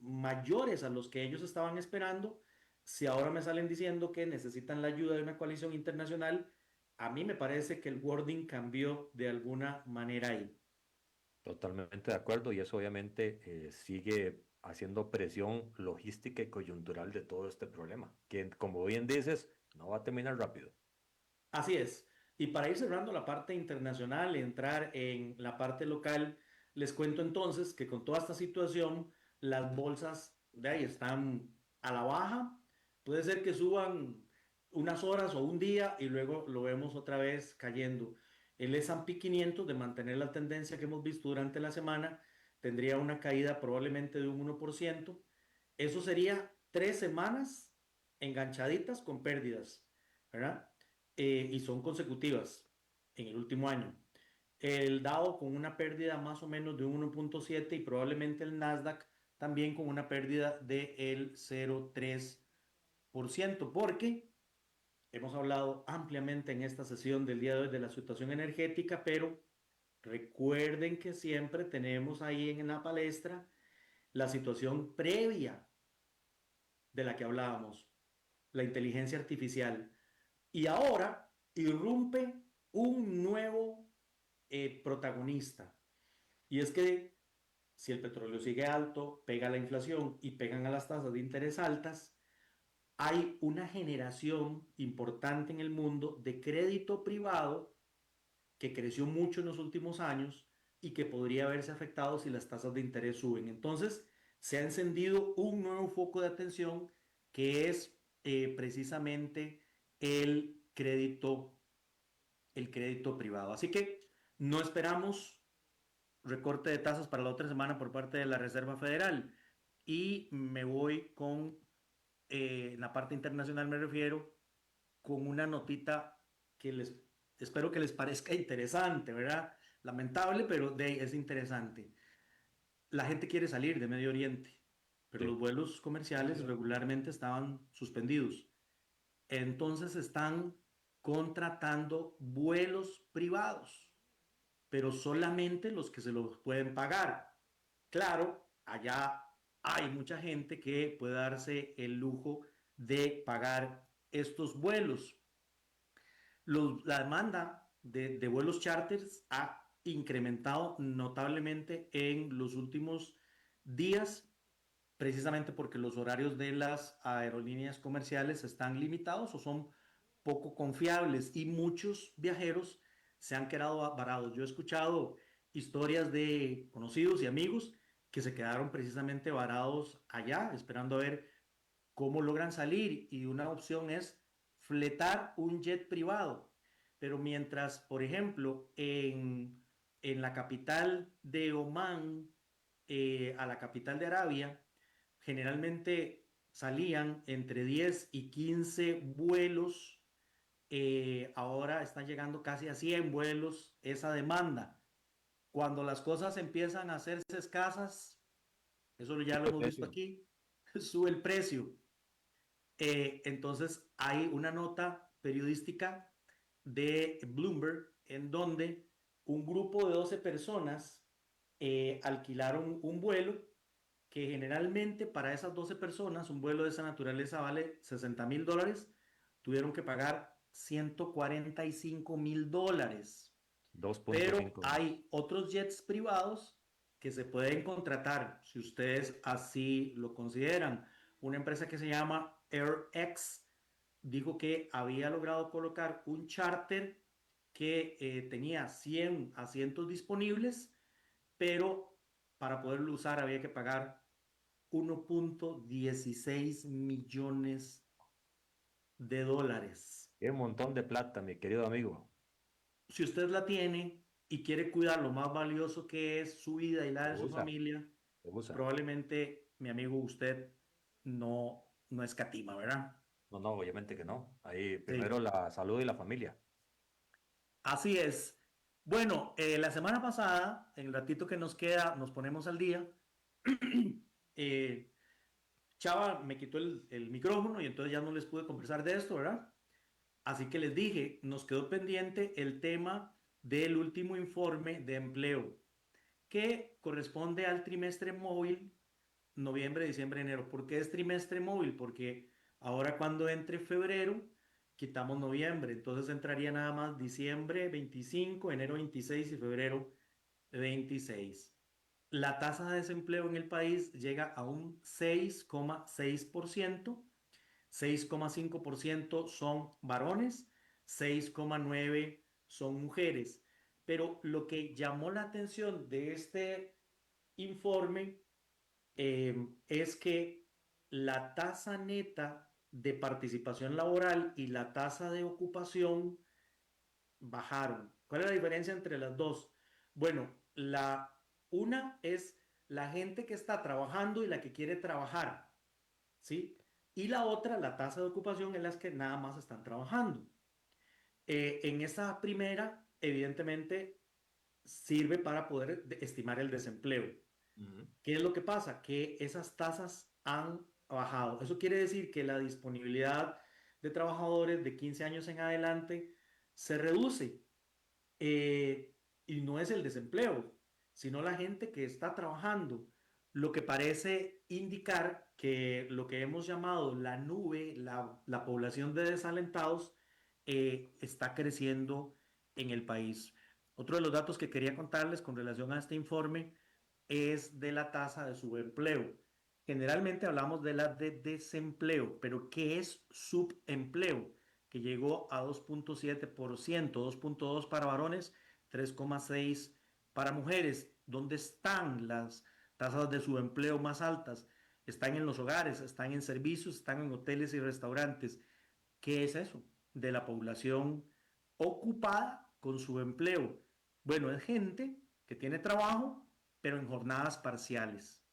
mayores a los que ellos estaban esperando, si ahora me salen diciendo que necesitan la ayuda de una coalición internacional, a mí me parece que el wording cambió de alguna manera ahí. Totalmente de acuerdo y eso obviamente sigue haciendo presión logística y coyuntural de todo este problema, que como bien dices, no va a terminar rápido. Así es. Y para ir cerrando la parte internacional, entrar en la parte local, les cuento entonces que con toda esta situación, las bolsas de ahí están a la baja. Puede ser que suban unas horas o un día y luego lo vemos otra vez cayendo. El S&P 500, de mantener la tendencia que hemos visto durante la semana, tendría una caída probablemente de un 1%. Eso sería 3 semanas enganchaditas con pérdidas, ¿verdad? Y son consecutivas en el último año. El Dow con una pérdida más o menos de un 1,7 y probablemente el Nasdaq también con una pérdida del 0,3%, porque hemos hablado ampliamente en esta sesión del día de hoy de la situación energética, pero recuerden que siempre tenemos ahí en la palestra la situación previa de la que hablábamos, la inteligencia artificial. Y ahora irrumpe un nuevo protagonista. Y es que si el petróleo sigue alto, pega la inflación y pegan a las tasas de interés altas, hay una generación importante en el mundo de crédito privado que creció mucho en los últimos años y que podría verse afectado si las tasas de interés suben. Entonces, se ha encendido un nuevo foco de atención que es precisamente el crédito, el crédito privado. Así que no esperamos recorte de tasas para la otra semana por parte de la Reserva Federal. Y me voy con, en la parte internacional me refiero, con una notita que les espero que les parezca interesante, ¿verdad? Lamentable, pero es interesante. La gente quiere salir de Medio Oriente, pero Sí. los vuelos comerciales regularmente estaban suspendidos. Entonces están contratando vuelos privados, pero solamente los que se los pueden pagar. Claro, allá hay mucha gente que puede darse el lujo de pagar estos vuelos. La demanda de vuelos charters ha incrementado notablemente en los últimos días, precisamente porque los horarios de las aerolíneas comerciales están limitados o son poco confiables y muchos viajeros se han quedado varados. Yo he escuchado historias de conocidos y amigos que se quedaron precisamente varados allá, esperando a ver cómo logran salir, y una opción es fletar un jet privado. Pero mientras, por ejemplo, en la capital de Omán, a la capital de Arabia, generalmente salían entre 10 y 15 vuelos, ahora están llegando casi a 100 vuelos esa demanda. Cuando las cosas empiezan a hacerse escasas, eso ya lo El hemos visto precio. aquí, sube el precio. Entonces hay una nota periodística de Bloomberg en donde un grupo de 12 personas alquilaron un vuelo que generalmente para esas 12 personas, un vuelo de esa naturaleza vale $60,000, tuvieron que pagar $145,000. Pero 2.5. hay otros jets privados que se pueden contratar, si ustedes así lo consideran. Una empresa que se llama AirX dijo que había logrado colocar un charter que tenía 100 asientos disponibles, pero para poderlo usar había que pagar 1,16 millones de dólares. Qué montón de plata, mi querido amigo. Si usted la tiene y quiere cuidar lo más valioso que es su vida y la Se de su usa, familia, se usa. probablemente, mi amigo, usted no escatima, ¿verdad? No, no, obviamente que no. Ahí Sí, primero la salud y la familia. así es. Bueno, la semana pasada, en el ratito que nos queda, nos ponemos al día. eh, Chava me quitó el micrófono y entonces ya no les pude conversar de esto, ¿verdad? Así que les dije, nos quedó pendiente el tema del último informe de empleo, que corresponde al trimestre móvil noviembre, diciembre, enero. ¿Por qué es trimestre móvil? Porque ahora cuando entre febrero, quitamos noviembre, entonces entraría nada más diciembre 25, enero 26 y febrero 26. La tasa de desempleo en el país llega a un 6,6%, 6,5% son varones, 6,9% son mujeres. Pero lo que llamó la atención de este informe es que la tasa neta de participación laboral y la tasa de ocupación bajaron. ¿Cuál es la diferencia entre las dos? Bueno, una es la gente que está trabajando y la que quiere trabajar, ¿sí? Y la otra, la tasa de ocupación, es las que nada más están trabajando. En esa primera, evidentemente, sirve para poder estimar el desempleo. ¿Qué es lo que pasa? Que esas tasas han bajado. Eso quiere decir que la disponibilidad de trabajadores de 15 años en adelante se reduce. Y no es el desempleo, sino la gente que está trabajando. Lo que parece indicar que lo que hemos llamado la nube, la población de desalentados, está creciendo en el país. Otro de los datos que quería contarles con relación a este informe es de la tasa de subempleo. Generalmente hablamos de la de desempleo, pero ¿qué es subempleo? Que llegó a 2,7%, 2,2% para varones, 3,6% para mujeres. ¿Dónde están las tasas de subempleo más altas? Están en los hogares, están en servicios, están en hoteles y restaurantes. ¿Qué es eso? De la población ocupada con subempleo. Bueno, es gente que tiene trabajo, pero en jornadas parciales,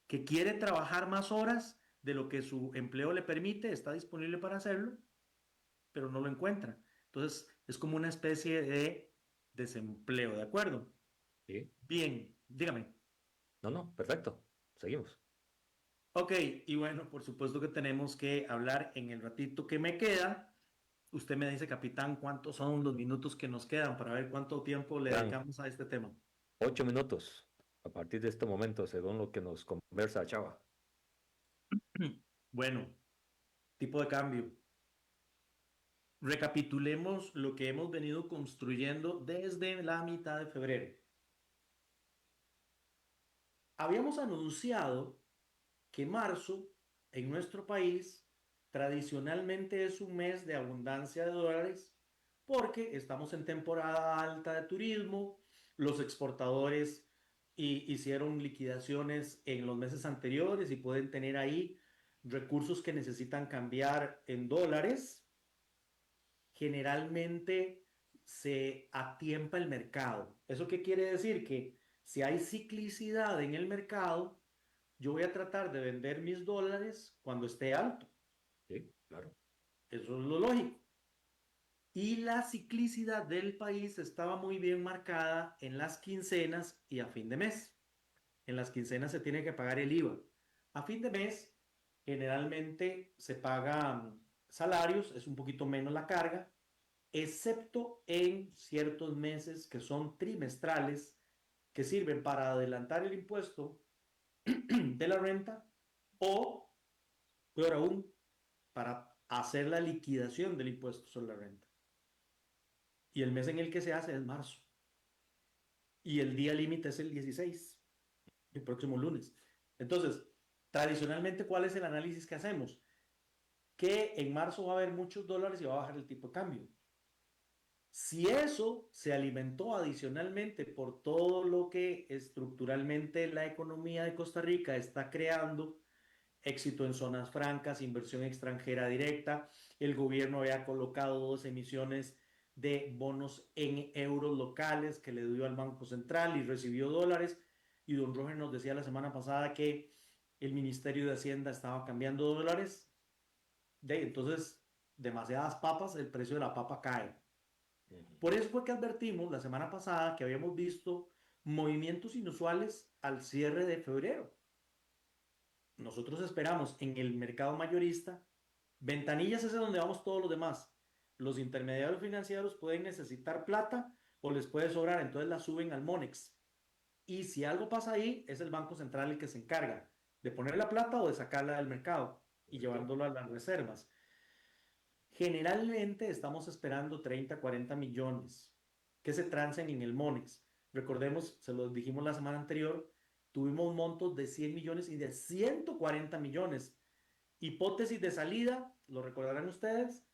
que quiere trabajar más horas de lo que su empleo le permite, está disponible para hacerlo, pero no lo encuentra. Entonces, es como una especie de desempleo, ¿de acuerdo? Sí. Bien, dígame. No, no, perfecto. Seguimos. Ok, y bueno, por supuesto que tenemos que hablar en el ratito que me queda. Usted me dice, capitán, cuántos son los minutos que nos quedan para ver cuánto tiempo le Quedan dedicamos a este tema. 8 minutos a partir de este momento, según lo que nos conversa Chava. Bueno, tipo de cambio. Recapitulemos lo que hemos venido construyendo desde la mitad de febrero. Habíamos anunciado que marzo en nuestro país tradicionalmente es un mes de abundancia de dólares porque estamos en temporada alta de turismo, los exportadores hicieron liquidaciones en los meses anteriores y pueden tener ahí recursos que necesitan cambiar en dólares. Generalmente se atiempa el mercado. ¿Eso qué quiere decir? Que si hay ciclicidad en el mercado, yo voy a tratar de vender mis dólares cuando esté alto. Sí, claro. Eso es lo lógico. Y la ciclicidad del país estaba muy bien marcada en las quincenas y a fin de mes. En las quincenas se tiene que pagar el IVA. A fin de mes, generalmente se pagan salarios, es un poquito menos la carga, excepto en ciertos meses que son trimestrales, que sirven para adelantar el impuesto de la renta o, peor aún, para hacer la liquidación del impuesto sobre la renta. Y el mes en el que se hace es marzo. Y el día límite es el 16, el próximo lunes. Entonces, tradicionalmente, ¿cuál es el análisis que hacemos? Que en marzo va a haber muchos dólares y va a bajar el tipo de cambio. Si eso se alimentó adicionalmente por todo lo que estructuralmente la economía de Costa Rica está creando, éxito en zonas francas, inversión extranjera directa, el gobierno había colocado 2 emisiones de bonos en euros locales que le dio al Banco Central y recibió dólares, y don Roger nos decía la semana pasada que el Ministerio de Hacienda estaba cambiando dólares, entonces demasiadas papas, el precio de la papa cae. Por eso fue que advertimos la semana pasada que habíamos visto movimientos inusuales al cierre de febrero. Nosotros esperamos en el mercado mayorista, ventanillas es donde vamos todos los demás. Los intermediarios financieros pueden necesitar plata o les puede sobrar, entonces la suben al Monex. Y si algo pasa ahí, es el Banco Central el que se encarga de poner la plata o de sacarla del mercado y ¿Correcto? llevándolo a las reservas. Generalmente estamos esperando 30, 40 millones que se trancen en el Monex. Recordemos, se los dijimos la semana anterior, tuvimos montos de 100 millones y de 140 millones. Hipótesis de salida, lo recordarán ustedes,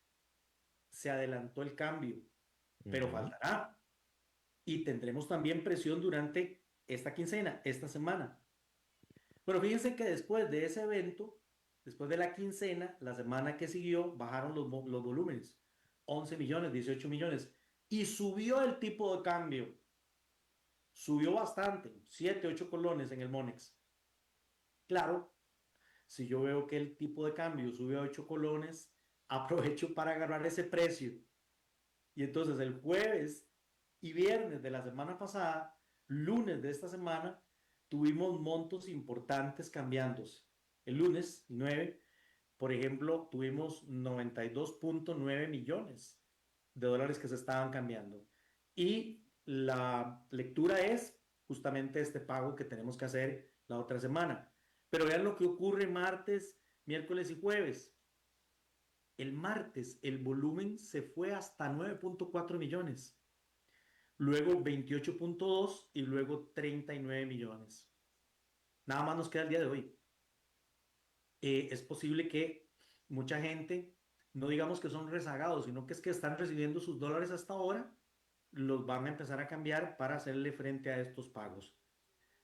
se adelantó el cambio, pero Ujú. faltará. Y tendremos también presión durante esta quincena, esta semana. Pero fíjense que después de ese evento, después de la quincena, la semana que siguió, bajaron los volúmenes. 11 millones, 18 millones. Y subió el tipo de cambio. Subió bastante, 7 8 colones en el Monex. Claro, si yo veo que el tipo de cambio sube a 8 colones, aprovecho para agarrar ese precio. Y entonces el jueves y viernes de la semana pasada, lunes de esta semana, tuvimos montos importantes cambiándose. El lunes 9, por ejemplo, tuvimos 92.9 millones de dólares que se estaban cambiando. Y la lectura es justamente este pago que tenemos que hacer la otra semana. Pero vean lo que ocurre martes, miércoles y jueves. El martes el volumen se fue hasta 9.4 millones, luego 28.2 y luego 39 millones. Nada más nos queda el día de hoy. Es posible que mucha gente, no digamos que son rezagados, sino que es que están recibiendo sus dólares hasta ahora, los van a empezar a cambiar para hacerle frente a estos pagos.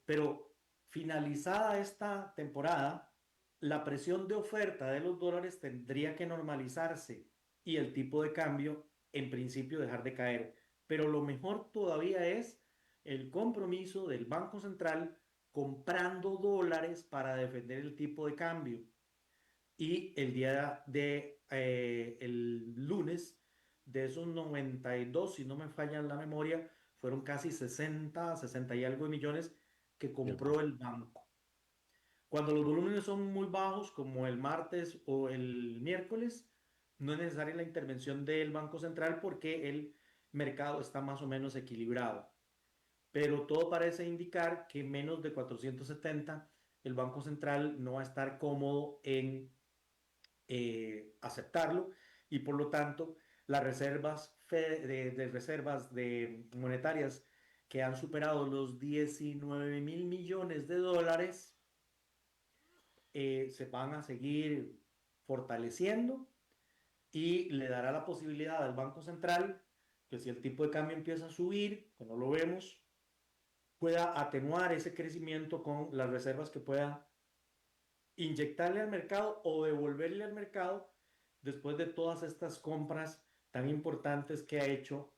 Pero finalizada esta temporada, la presión de oferta de los dólares tendría que normalizarse y el tipo de cambio en principio dejar de caer. Pero lo mejor todavía es el compromiso del Banco Central comprando dólares para defender el tipo de cambio. Y el día de el lunes, de esos 92, si no me falla la memoria, fueron casi 60 y algo de millones que El compró banco. el banco. Cuando los volúmenes son muy bajos, como el martes o el miércoles, no es necesaria la intervención del Banco Central porque el mercado está más o menos equilibrado. Pero todo parece indicar que menos de 470 el Banco Central no va a estar cómodo en aceptarlo y por lo tanto las reservas de reservas de monetarias que han superado los 19 mil millones de dólares se van a seguir fortaleciendo y le dará la posibilidad al Banco Central que si el tipo de cambio empieza a subir, que no lo vemos, pueda atenuar ese crecimiento con las reservas que pueda inyectarle al mercado o devolverle al mercado después de todas estas compras tan importantes que ha hecho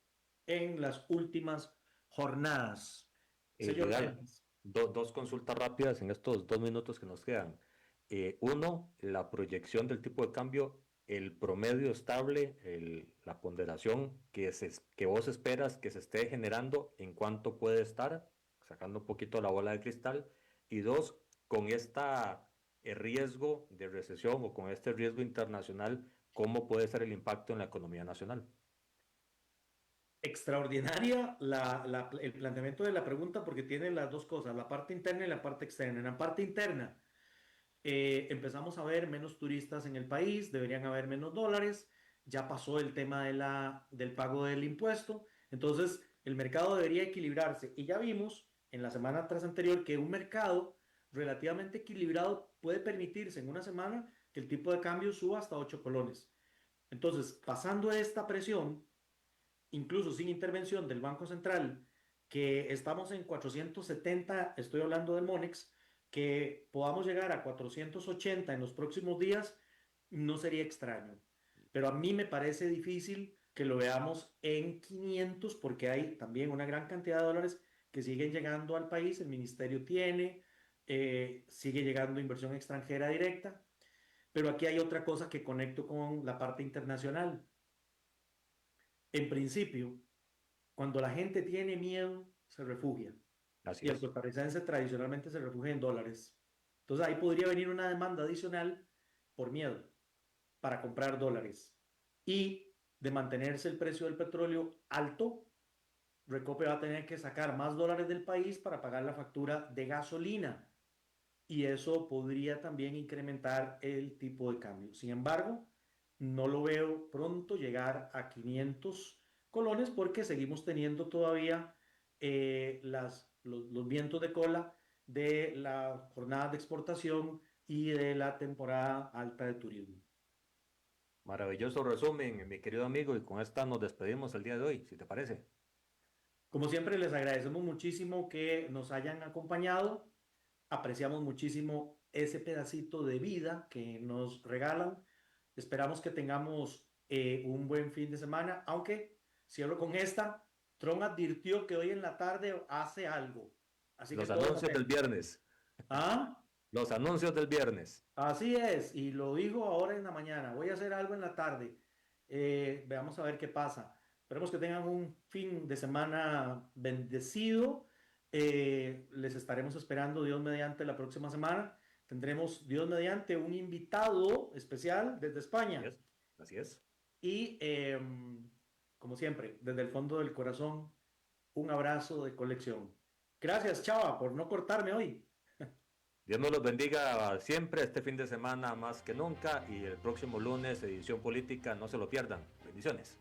en las últimas jornadas. Señor Dan, Celis, dos consultas rápidas en estos 2 minutos que nos quedan. Uno, la proyección del tipo de cambio, el promedio estable, la ponderación que vos esperas que se esté generando, en cuánto puede estar, sacando un poquito la bola de cristal. Y dos, con esta riesgo de recesión o con este riesgo internacional, ¿cómo puede ser el impacto en la economía nacional? extraordinaria el planteamiento de la pregunta porque tiene las dos cosas, la parte interna y la parte externa. En la parte interna, empezamos a ver menos turistas en el país, deberían haber menos dólares, ya pasó el tema del pago del impuesto, entonces el mercado debería equilibrarse y ya vimos en la semana tras anterior que un mercado relativamente equilibrado puede permitirse en una semana que el tipo de cambio suba hasta 8 colones. Entonces, pasando esta presión, incluso sin intervención del Banco Central, que estamos en 470, estoy hablando del Monex, que podamos llegar a 480 en los próximos días, no sería extraño. Pero a mí me parece difícil que lo veamos en 500 porque hay también una gran cantidad de dólares que siguen llegando al país, el ministerio tiene, sigue llegando inversión extranjera directa, pero aquí hay otra cosa que conecto con la parte internacional. En principio, cuando la gente tiene miedo, se refugia. Así Y el es. costarricense tradicionalmente se refugia en dólares. Entonces ahí podría venir una demanda adicional por miedo para comprar dólares. Y de mantenerse el precio del petróleo alto, Recope va a tener que sacar más dólares del país para pagar la factura de gasolina y eso podría también incrementar el tipo de cambio. Sin embargo, no lo veo pronto llegar a 500 colones porque seguimos teniendo todavía los vientos de cola de la jornada de exportación y de la temporada alta de turismo. Maravilloso resumen, mi querido amigo, y con esta nos despedimos el día de hoy, si te parece. Como siempre, les agradecemos muchísimo que nos hayan acompañado. Apreciamos muchísimo ese pedacito de vida que nos regalan. Esperamos que tengamos un buen fin de semana, aunque cierro con esta. Trump advirtió que hoy en la tarde hace algo. Así Los que todos anuncios del atentos. viernes. ¿Ah? Los anuncios del viernes. Así es, y lo dijo ahora en la mañana. Voy a hacer algo en la tarde. Veamos a ver qué pasa. Esperemos que tengan un fin de semana bendecido. Les estaremos esperando, Dios mediante, la próxima semana. Tendremos, Dios mediante, un invitado especial desde España. Así es. Así es. Y, como siempre, desde el fondo del corazón, un abrazo de colección. Gracias, Chava, por no cortarme hoy. Dios nos los bendiga siempre, este fin de semana más que nunca, y el próximo lunes, edición política, no se lo pierdan. Bendiciones.